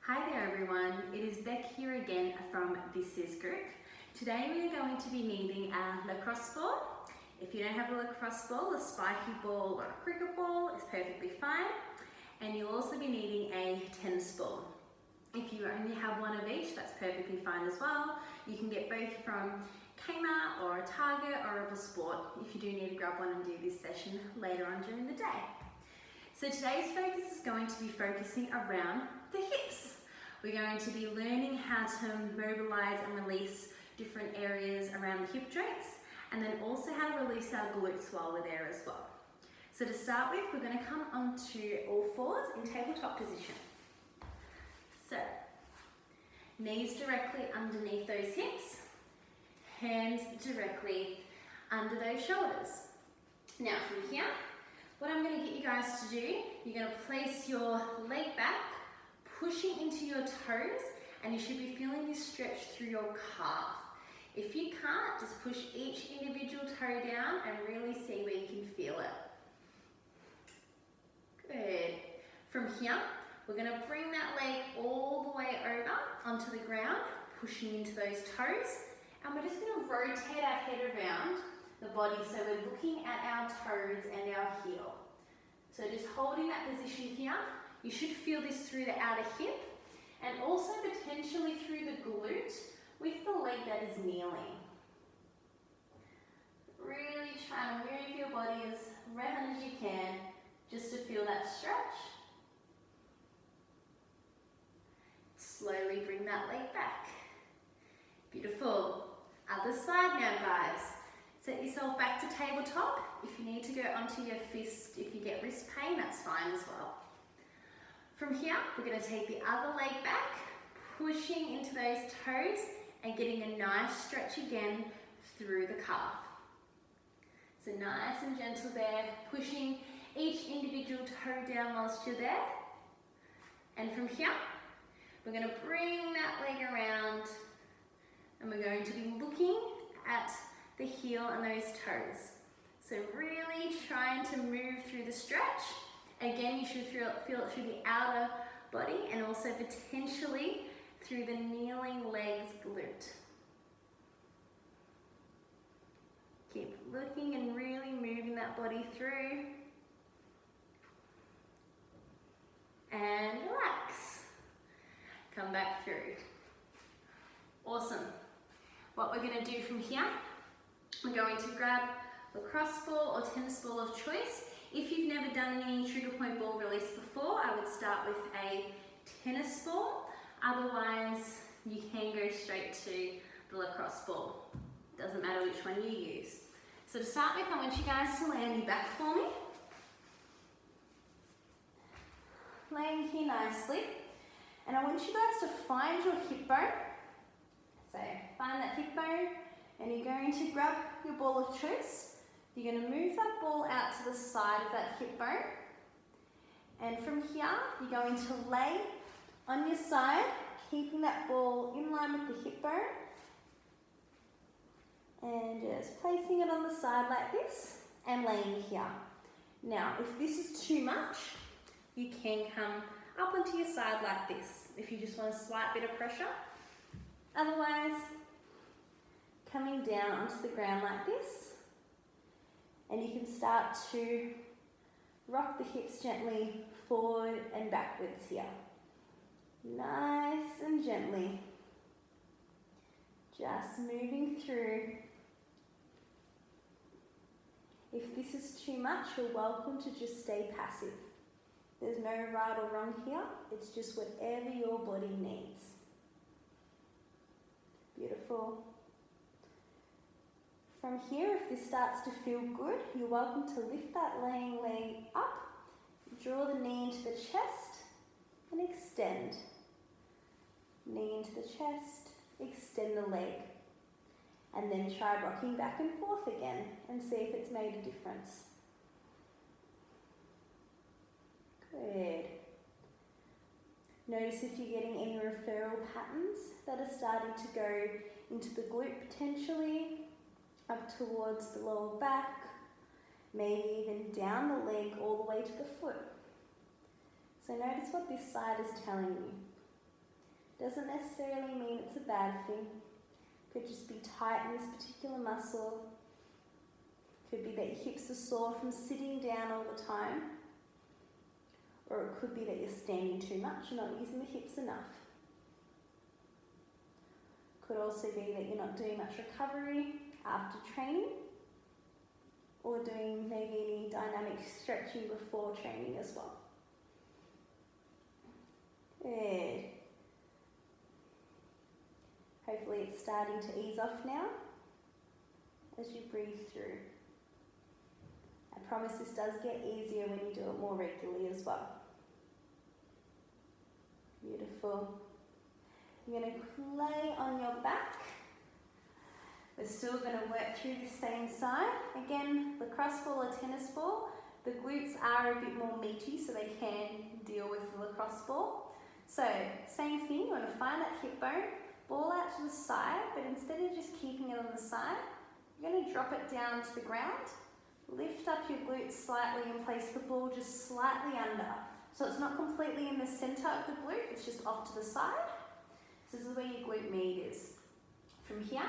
Hi there everyone, it is Beck here again from This Is Group. Today we are going to be needing a lacrosse ball. If you don't have a lacrosse ball, a spiky ball or a cricket ball is perfectly fine. And you'll also be needing a tennis ball. If you only have one of each, that's perfectly fine as well. You can get both from Kmart or a Target or Rebel Sport if you do need to grab one and do this session later on during the day. So today's focus is going to be focusing around the hips. We're going to be learning how to mobilize and release different areas around the hip joints, and then also how to release our glutes while we're there as well. So to start with, we're going to come onto all fours in tabletop position. So, knees directly underneath those hips, hands directly under those shoulders. Now from here, what I'm going to get you guys to do, you're going to place your leg back, pushing into your toes, and you should be feeling this stretch through your calf. If you can't, just push each individual toe down and really see where you can feel it. Good. From here, we're going to bring that leg all the way over onto the ground, pushing into those toes, and we're just going to rotate our head around the body so we're looking at our toes and our heel. So just holding that position here, you should feel this through the outer hip and also potentially through the glute with the leg that is kneeling. Really try to move your body as round as you can just to feel that stretch. Slowly bring that leg back. Beautiful. Other side now, guys. Set yourself back to tabletop. If you need to go onto your fist, if you get wrist pain, that's fine as well. From here, we're going to take the other leg back, pushing into those toes and getting a nice stretch again through the calf. So nice and gentle there, pushing each individual toe down whilst you're there. And from here, we're going to bring that leg around and we're going to be looking at the heel and those toes. So really trying to move through the stretch. Again, you should feel it through the outer body and also potentially through the kneeling legs glute. Keep looking and really moving that body through. And relax. Come back through. Awesome. What we're going to do from here, we're going to grab a lacrosse ball or tennis ball of choice. If you've never done any trigger point ball release before, I would start with a tennis ball. Otherwise, you can go straight to the lacrosse ball. Doesn't matter which one you use. So to start with, I want you guys to land your back for me. Laying here nicely. And I want you guys to find your hip bone. So find that hip bone and you're going to grab your ball of choice. You're going to move that ball out to the side of that hip bone. And from here, you're going to lay on your side, keeping that ball in line with the hip bone. And just placing it on the side like this and laying here. Now, if this is too much, you can come up onto your side like this if you just want a slight bit of pressure. Otherwise, coming down onto the ground like this. And you can start to rock the hips gently forward and backwards here. Nice and gently. Just moving through. If this is too much, you're welcome to just stay passive. There's no right or wrong here. It's just whatever your body needs. Beautiful. From here, if this starts to feel good, you're welcome to lift that laying leg up, draw the knee into the chest, and extend. Knee into the chest, extend the leg. And then try rocking back and forth again and see if it's made a difference. Good. Notice if you're getting any referral patterns that are starting to go into the glute potentially, up towards the lower back, maybe even down the leg all the way to the foot. So notice what this side is telling you. Doesn't necessarily mean it's a bad thing. Could just be tight in this particular muscle. Could be that your hips are sore from sitting down all the time. Or it could be that you're standing too much, you're not using the hips enough. Could also be that you're not doing much recovery after training, or doing maybe any dynamic stretching before training as well. Good. Hopefully it's starting to ease off now as you breathe through. I promise this does get easier when you do it more regularly as well. Beautiful. You're going to lay on your back. We're still going to work through the same side. Again, lacrosse ball or tennis ball, the glutes are a bit more meaty so they can deal with the lacrosse ball. So, same thing, you want to find that hip bone, ball out to the side, but instead of just keeping it on the side, you're going to drop it down to the ground, lift up your glutes slightly and place the ball just slightly under. So it's not completely in the center of the glute, it's just off to the side. So this is where your glute med is. From here,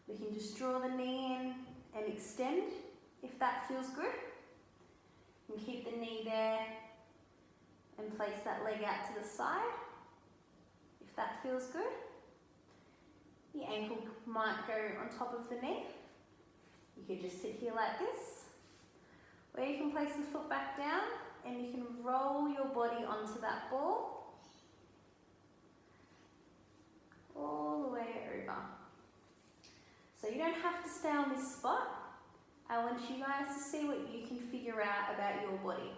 we can just draw the knee in and extend if that feels good. You can keep the knee there and place that leg out to the side if that feels good. The ankle might go on top of the knee. You could just sit here like this. Or you can place the foot back down and you can roll your body onto that ball all the way over. So you don't have to stay on this spot. I want you guys to see what you can figure out about your body.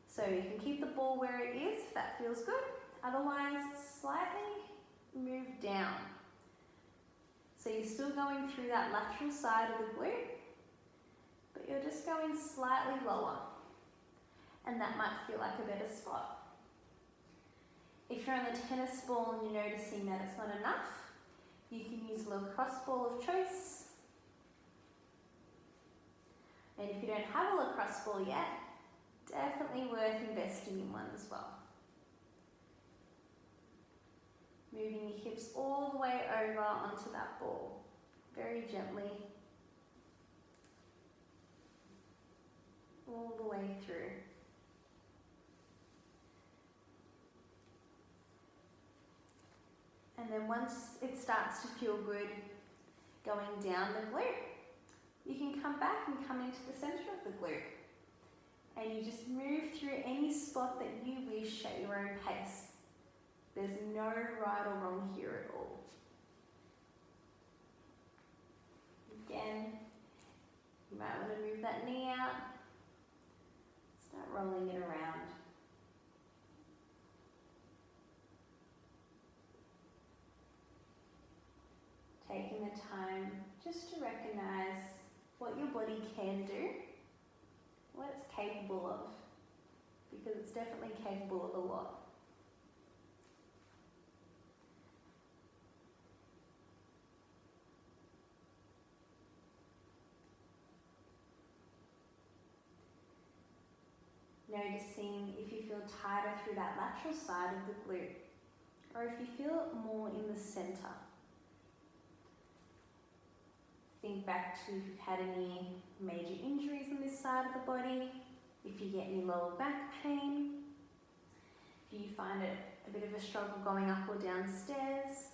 So you can keep the ball where it is if that feels good. Otherwise, slightly move down. So you're still going through that lateral side of the glute, but you're just going slightly lower. And that might feel like a better spot. If you're on the tennis ball and you're noticing that it's not enough, you can use a lacrosse ball of choice. And if you don't have a lacrosse ball yet, definitely worth investing in one as well. Moving your hips all the way over onto that ball, very gently, all the way through. And then once it starts to feel good going down the glute, you can come back and come into the center of the glute. And you just move through any spot that you wish at your own pace. There's no right or wrong here at all. Again, you might want to move that knee out. Start rolling it around. Taking the time just to recognize what your body can do, what it's capable of, because it's definitely capable of a lot. Noticing if you feel tighter through that lateral side of the glute, or if you feel it more in the center. Think back to if you've had any major injuries on this side of the body, if you get any lower back pain, if you find it a bit of a struggle going up or down stairs.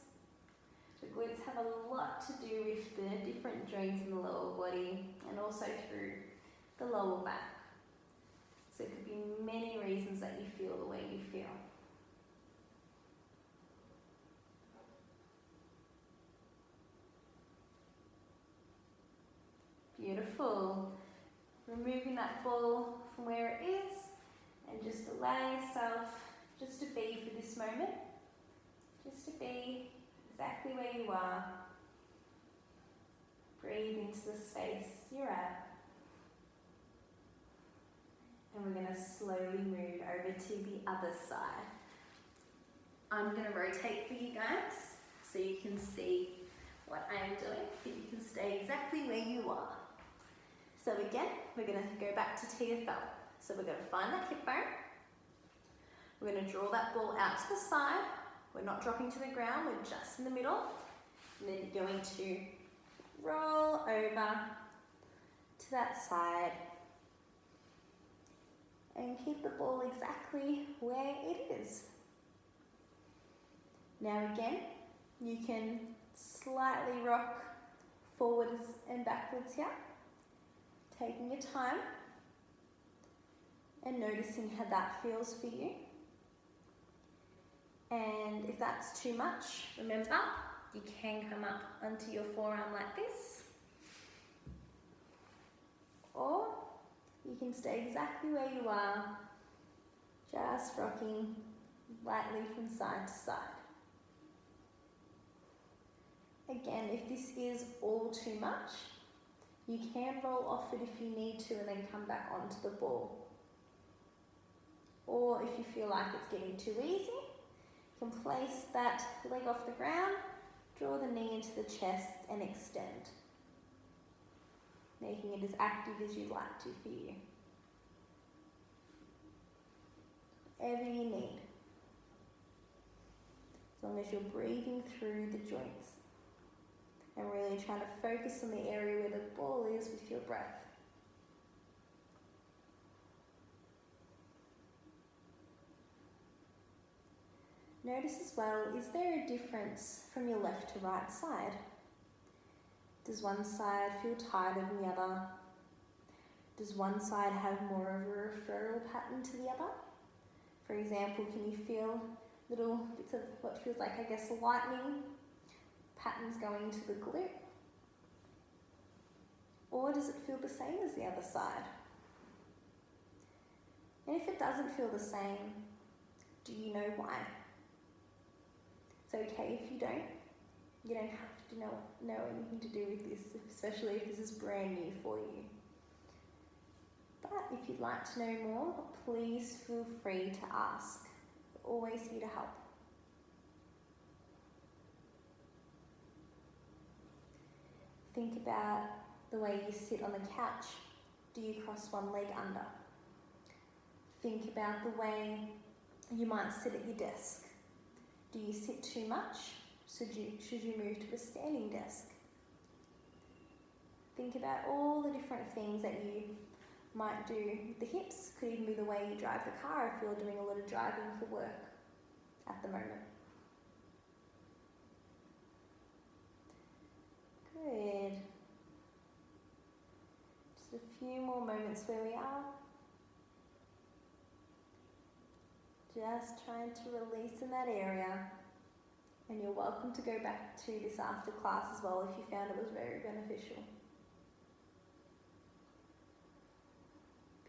The glutes have a lot to do with the different joints in the lower body and also through the lower back. So it could be many reasons that you feel the way you feel. Beautiful. Removing that ball from where it is and just allow yourself just to be for this moment. Just to be exactly where you are. Breathe into the space you're at. And we're going to slowly move over to the other side. I'm going to rotate for you guys so you can see what I am doing, but you can stay exactly where you are. So again, we're going to go back to TFL. So we're going to find that hip bone. We're going to draw that ball out to the side, We're not dropping to the ground, we're just in the middle. And then you're going to roll over to that side and keep the ball exactly where it is. Now again, you can slightly rock forwards and backwards here, taking your time and noticing how that feels for you. And if that's too much, remember, you can come up onto your forearm like this, or you can stay exactly where you are, just rocking lightly from side to side. Again, if this is all too much, you can roll off it if you need to and then come back onto the ball. Or if you feel like it's getting too easy, you can place that leg off the ground, draw the knee into the chest and extend, making it as active as you'd like to for you. Whatever you need, as long as you're breathing through the joints and really trying to focus on the area where the ball is with your breath. Notice as well, is there a difference from your left to right side? Does one side feel tighter than the other? Does one side have more of a referral pattern to the other? For example, can you feel little bits of what feels like, I guess, lightning patterns going to the glute? Or does it feel the same as the other side? And if it doesn't feel the same, do you know why? It's okay if you don't. You don't have to know anything to do with this, especially if this is brand new for you. But if you'd like to know more, please feel free to ask. We're always here to help. Think about the way you sit on the couch. Do you cross one leg under? Think about the way you might sit at your desk. Do you sit too much? Should you move to a standing desk? Think about all the different things that you might do with the hips. Could even be the way you drive the car if you're doing a lot of driving for work at the moment. Good. Just a few more moments where we are. Just trying to release in that area. And you're welcome to go back to this after class as well if you found it was very beneficial.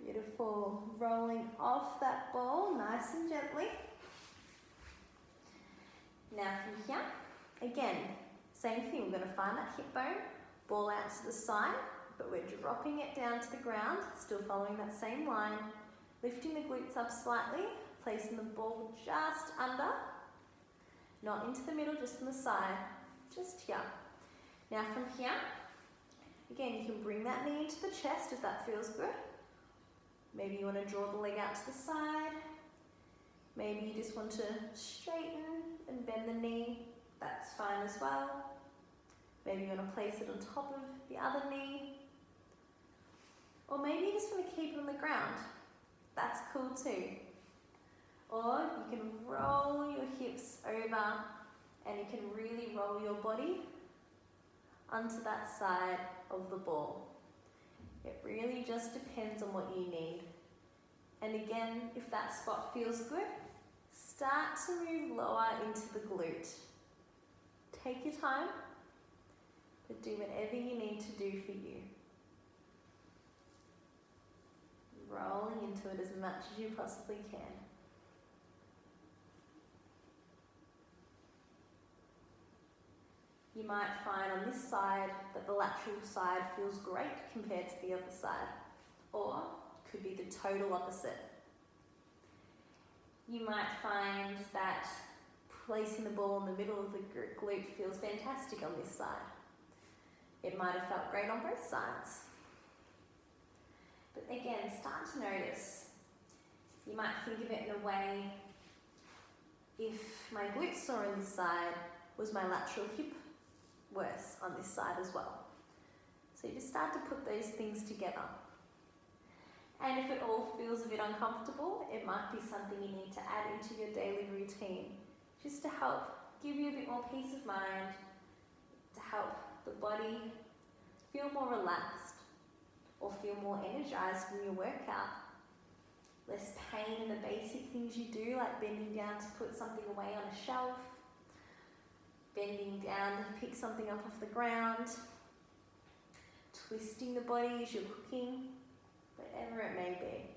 Beautiful. Rolling off that ball nice and gently. Now from here, again, same thing. We're going to find that hip bone, ball out to the side, but we're dropping it down to the ground, still following that same line, lifting the glutes up slightly, placing the ball just under, not into the middle, just on the side, just here. Now from here, again, you can bring that knee into the chest if that feels good. Maybe you want to draw the leg out to the side. Maybe you just want to straighten and bend the knee. That's fine as well. Maybe you want to place it on top of the other knee. Or maybe you just want to keep it on the ground. That's cool too. Or you can roll your hips over and you can really roll your body onto that side of the ball. It really just depends on what you need. And again, if that spot feels good, start to move lower into the glute. Take your time, but do whatever you need to do for you. Rolling into it as much as you possibly can. You might find on this side that the lateral side feels great compared to the other side, or it could be the total opposite. You might find that placing the ball in the middle of the glute feels fantastic on this side. It might have felt great on both sides. But again, start to notice. You might think of it in a way, if my glute sore on this side, was my lateral hip worse on this side as well? So you just start to put those things together. And if it all feels a bit uncomfortable, it might be something you need to add into your daily routine, just to help give you a bit more peace of mind, to help the body feel more relaxed or feel more energized from your workout. Less pain in the basic things you do, like bending down to put something away on a shelf, bending down to pick something up off the ground, twisting the body as you're cooking, whatever it may be.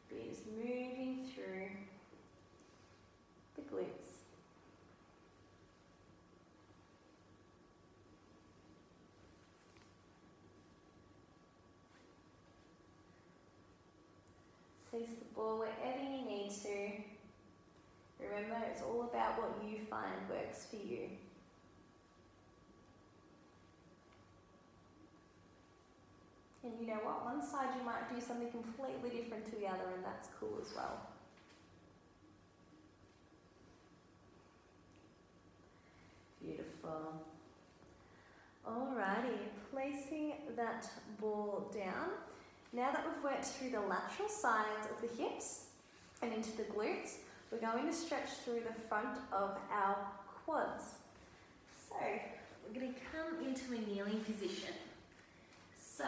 But you're just moving through the glutes. Place the ball wherever you need to. Remember, it's all about what you find works for you. And you know what? One side you might do something completely different to the other, and that's cool as well. Beautiful. Alrighty, placing that ball down. Now that we've worked through the lateral sides of the hips and into the glutes, we're going to stretch through the front of our quads. So, we're going to come into a kneeling position. So,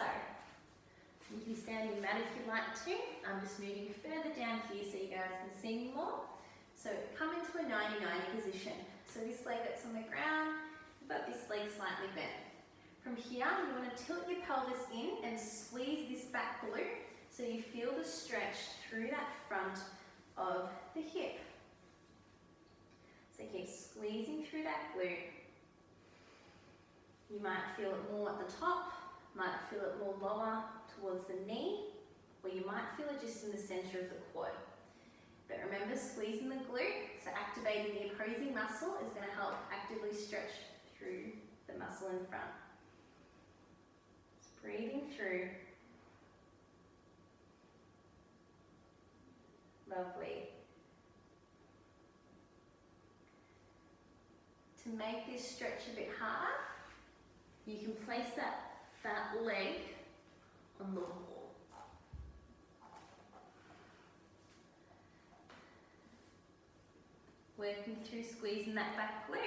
you can stand your mat if you'd like to. I'm just moving further down here so you guys can see me more. So, come into a 90-90 position. So this leg that's on the ground, but this leg slightly bent. From here, you want to tilt your pelvis in and squeeze this back glute so you feel the stretch through that front of the hip. So keep squeezing through that glute. You might feel it more at the top, might feel it more lower towards the knee, or you might feel it just in the center of the quad. But remember, squeezing the glute, so activating the opposing muscle, is going to help actively stretch through the muscle in front. Just breathing through. Lovely. To make this stretch a bit harder, you can place that leg on the wall. Working through squeezing that back glute.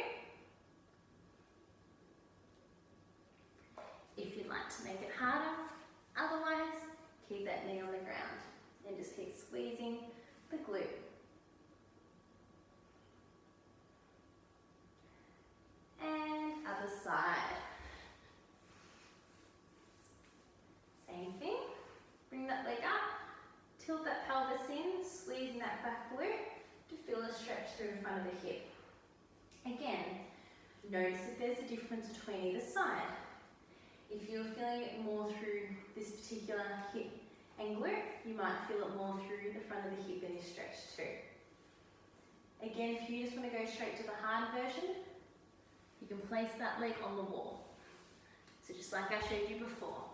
If you'd like to make it harder, otherwise, keep that knee on the ground and just keep squeezing the glute. And other side. Same thing. Bring that leg up, tilt that pelvis in, squeezing that back glute to feel a stretch through in front of the hip. Again, notice if there's a difference between either side. If you're feeling it more through this particular hip and glute, you might feel it more through the front of the hip in this stretch too. Again, if you just want to go straight to the hard version, you can place that leg on the wall. So just like I showed you before.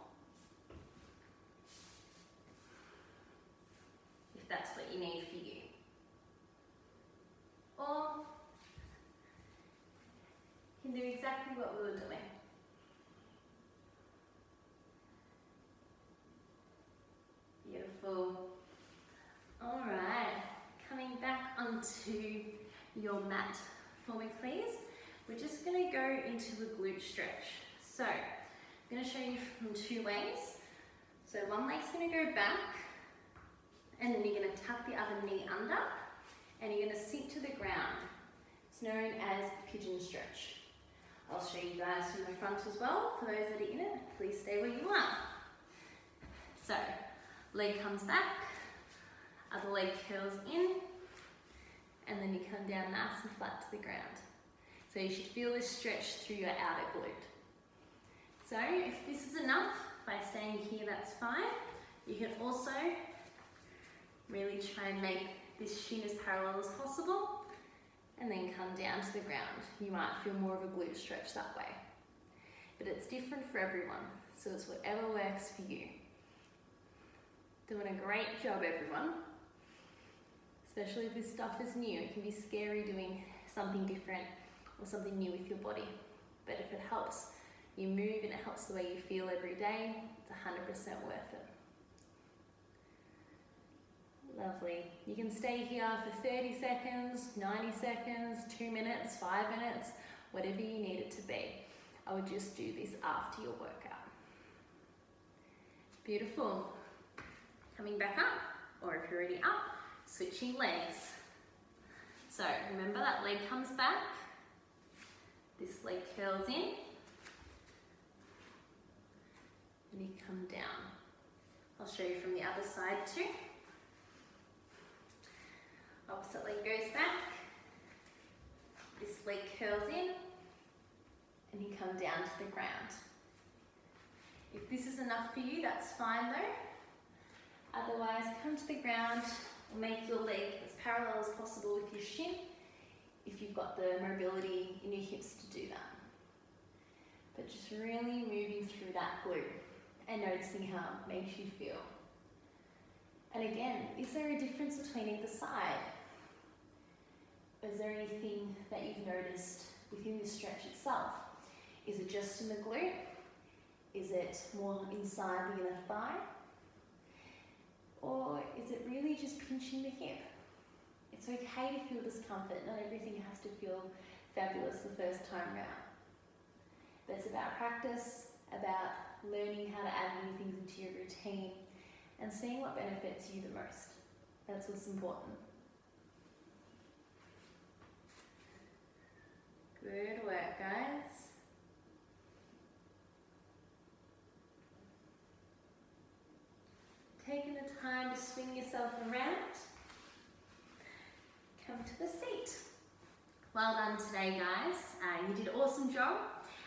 If that's what you need for you. Or you can do exactly what we were doing. Beautiful. Alright, coming back onto your mat for me please. We're just going to go into a glute stretch. So, I'm going to show you from two ways. So one leg's going to go back, and then you're going to tuck the other knee under, and you're going to sink to the ground. It's known as pigeon stretch. I'll show you guys from the front as well. For those that are in it, please stay where you are. So, leg comes back, other leg curls in, and then you come down nice and flat to the ground. So you should feel this stretch through your outer glute. So if this is enough, by staying here that's fine. You can also really try and make this shin as parallel as possible and then come down to the ground. You might feel more of a glute stretch that way. But it's different for everyone, so it's whatever works for you. Doing a great job, everyone. especially if this stuff is new. It can be scary doing something different or something new with your body. But if it helps you move and it helps the way you feel every day, it's 100% worth it. Lovely. You can stay here for 30 seconds, 90 seconds, 2 minutes, 5 minutes, whatever you need it to be. I would just do this after your workout. Beautiful. Coming back up, or if you're already up, switching legs. So remember that leg comes back, this leg curls in, and you come down. I'll show you from the other side too. Opposite leg goes back, this leg curls in, and you come down to the ground. If this is enough for you, that's fine though. Otherwise, come to the ground and make your leg as parallel as possible with your shin if you've got the mobility in your hips to do that. But just really moving through that glute and noticing how it makes you feel. And again, is there a difference between either side? Is there anything that you've noticed within the stretch itself? Is it just in the glute? Is it more inside the inner thigh? Or is it really just pinching the hip? It's okay to feel discomfort. Not everything has to feel fabulous the first time round. But it's about practice, about learning how to add new things into your routine and seeing what benefits you the most. That's what's important. Good work, guys. Taking the time to swing yourself around. Come to the seat. Well done today, guys. You did an awesome job.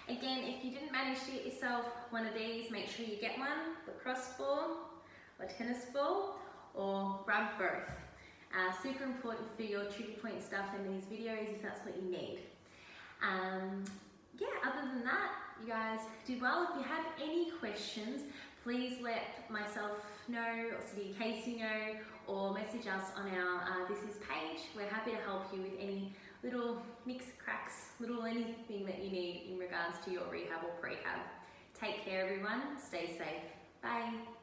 Again, if you didn't manage to get yourself one of these, make sure you get one, lacrosse ball or tennis ball, or grab both. Super important for your trigger point stuff in these videos if that's what you need. Yeah, other than that, you guys did well. If you have any questions, please let myself know, or City Casey know, or message us on our This Is page. We're happy to help you with any little nicks, cracks, little anything that you need in regards to your rehab or prehab. Take care, everyone. Stay safe. Bye.